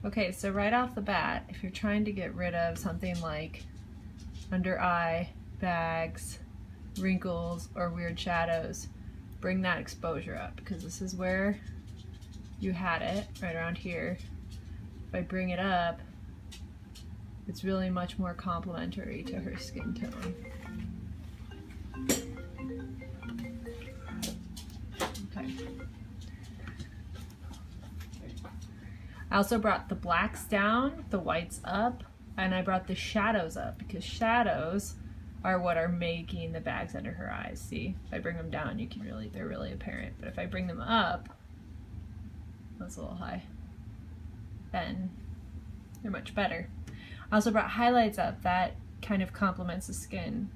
Okay, so right off the bat, if you're trying to get rid of something like under eye, bags, wrinkles, or weird shadows, bring that exposure up, because this is where you had it, right around here. If I bring it up, it's really much more complementary to her skin tone. Okay. I also brought the blacks down, the whites up, and I brought the shadows up, because shadows are what are making the bags under her eyes. See, if I bring them down, you can really, they're really apparent. But if I bring them up, that's a little high, then they're much better. I also brought highlights up. That kind of complements the skin.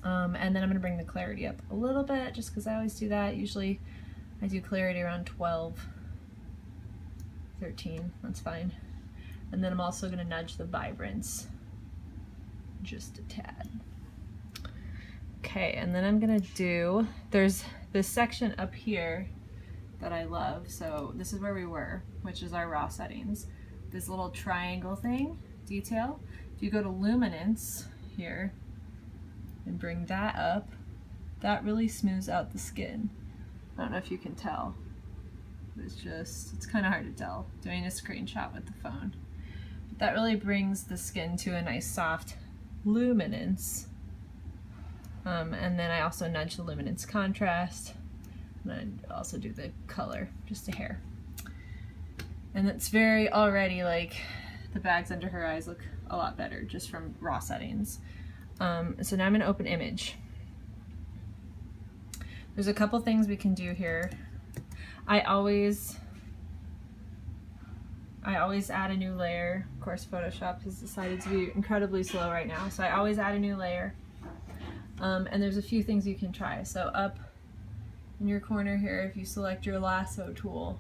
And then I'm gonna bring the clarity up a little bit, just because I always do that. Usually I do clarity around 12, 13, that's fine. And then I'm also gonna nudge the vibrance just a tad. Okay, and then I'm gonna do, there's this section up here that I love. So this is where we were, which is our raw settings. This little triangle thing, detail. If you go to luminance here and bring that up, that really smooths out the skin. I don't know if you can tell. It's kind of hard to tell doing a screenshot with the phone. But that really brings the skin to a nice soft luminance. And then I also nudge the luminance contrast. And I also do the color, just a hair. And it's very already like the bags under her eyes look a lot better just from raw settings. So now I'm gonna open image. There's a couple things we can do here. I always add a new layer. Of course, Photoshop has decided to be incredibly slow right now, so I always add a new layer. And there's a few things you can try. So up in your corner here, if you select your lasso tool,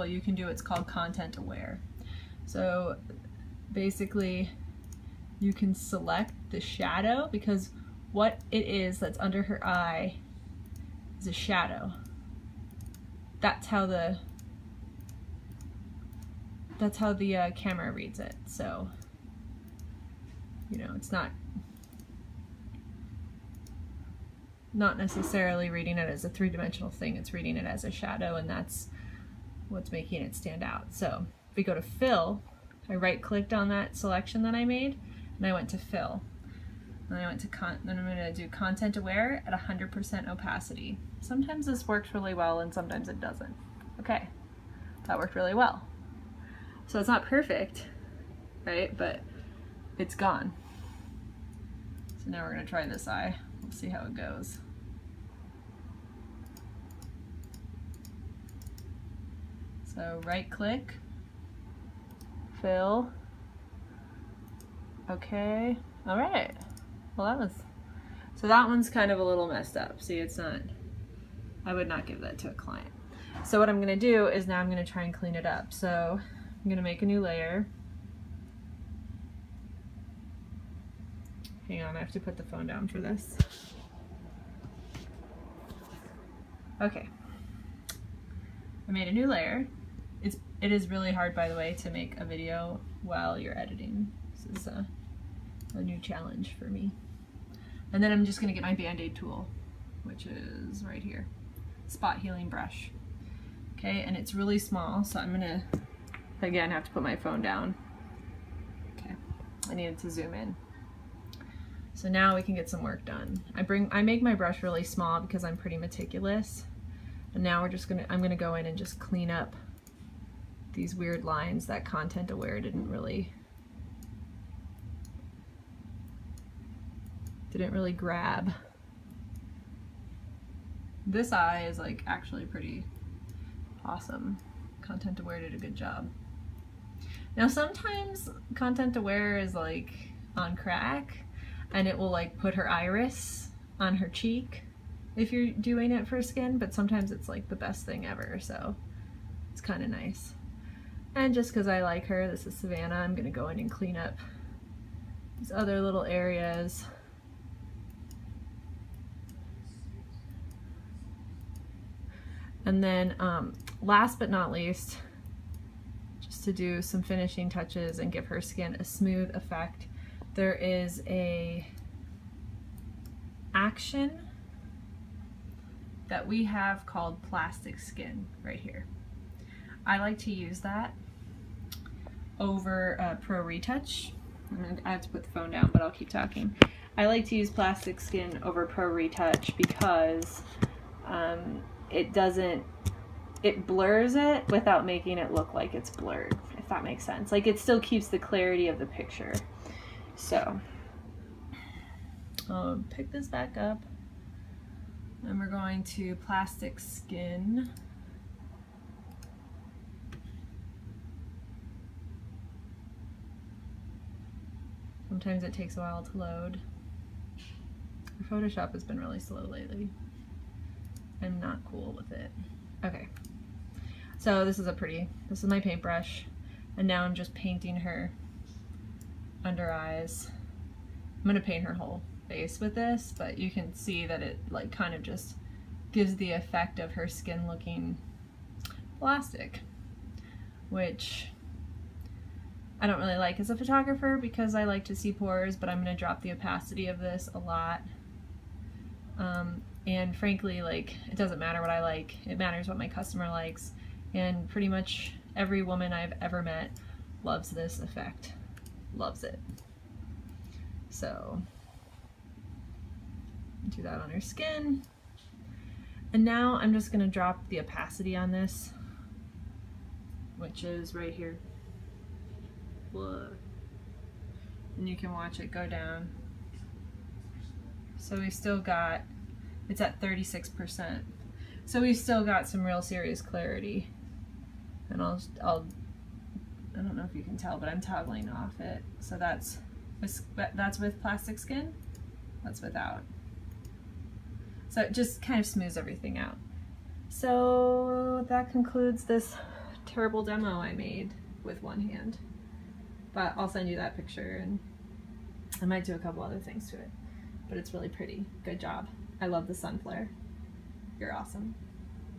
you can do what's called content aware. So basically, you can select the shadow, because what it is that's under her eye is a shadow. That's how the camera reads it. So, you know, it's not necessarily reading it as a three-dimensional thing. It's reading it as a shadow, and that's what's making it stand out. So if we go to fill, I right-clicked on that selection that I made, and I went to fill. Then I went to then I'm going to do content aware at 100% opacity. Sometimes this works really well and sometimes it doesn't. Okay, that worked really well. So it's not perfect, right? But it's gone. So now we're going to try this eye. We'll see how it goes. So right click, fill. Okay, all right. Well, so that one's kind of a little messed up. See, it's not, I would not give that to a client. So what I'm gonna do is now I'm gonna try and clean it up. So I'm gonna make a new layer. Hang on, I have to put the phone down for this. Okay, I made a new layer. It is really hard, by the way, to make a video while you're editing. This is a new challenge for me. And then I'm just gonna get my Band-Aid tool, which is right here. Spot healing brush. Okay, and it's really small, so I'm gonna, again, have to put my phone down. Okay, I needed to zoom in. So now we can get some work done. I make my brush really small because I'm pretty meticulous. And now I'm gonna go in and just clean up these weird lines that content aware didn't really grab. This eye is like actually pretty awesome. Content aware did a good job. Now sometimes content aware is like on crack and it will like put her iris on her cheek if you're doing it for skin, but sometimes it's like the best thing ever, so it's kind of nice. And just because I like her, this is Savannah, I'm gonna go in and clean up these other little areas. And then last but not least, just to do some finishing touches and give her skin a smooth effect, there is a action that we have called Plastic Skin right here. I like to use that over Pro Retouch. I have to put the phone down, but I'll keep talking. I like to use Plastic Skin over Pro Retouch because it blurs it without making it look like it's blurred, if that makes sense. Like, it still keeps the clarity of the picture. So I'll pick this back up and we're going to Plastic Skin. Sometimes it takes a while to load. Photoshop has been really slow lately. I'm not cool with it. Okay, so this is my paintbrush, and now I'm just painting her under eyes. I'm gonna paint her whole face with this, but you can see that it like kind of just gives the effect of her skin looking plastic, which I don't really like as a photographer because I like to see pores, but I'm gonna drop the opacity of this a lot. And frankly, like, it doesn't matter what I like, it matters what my customer likes, and pretty much every woman I've ever met loves this effect, loves it. So do that on her skin, and now I'm just gonna drop the opacity on this, which is right here. And you can watch it go down. So we still got, it's at 36%. So we still got some real serious clarity. And I don't know if you can tell, but I'm toggling off it. So that's with Plastic Skin, that's without. So it just kind of smooths everything out. So that concludes this terrible demo I made with one hand. But I'll send you that picture, and I might do a couple other things to it. But it's really pretty. Good job. I love the sun flare. You're awesome.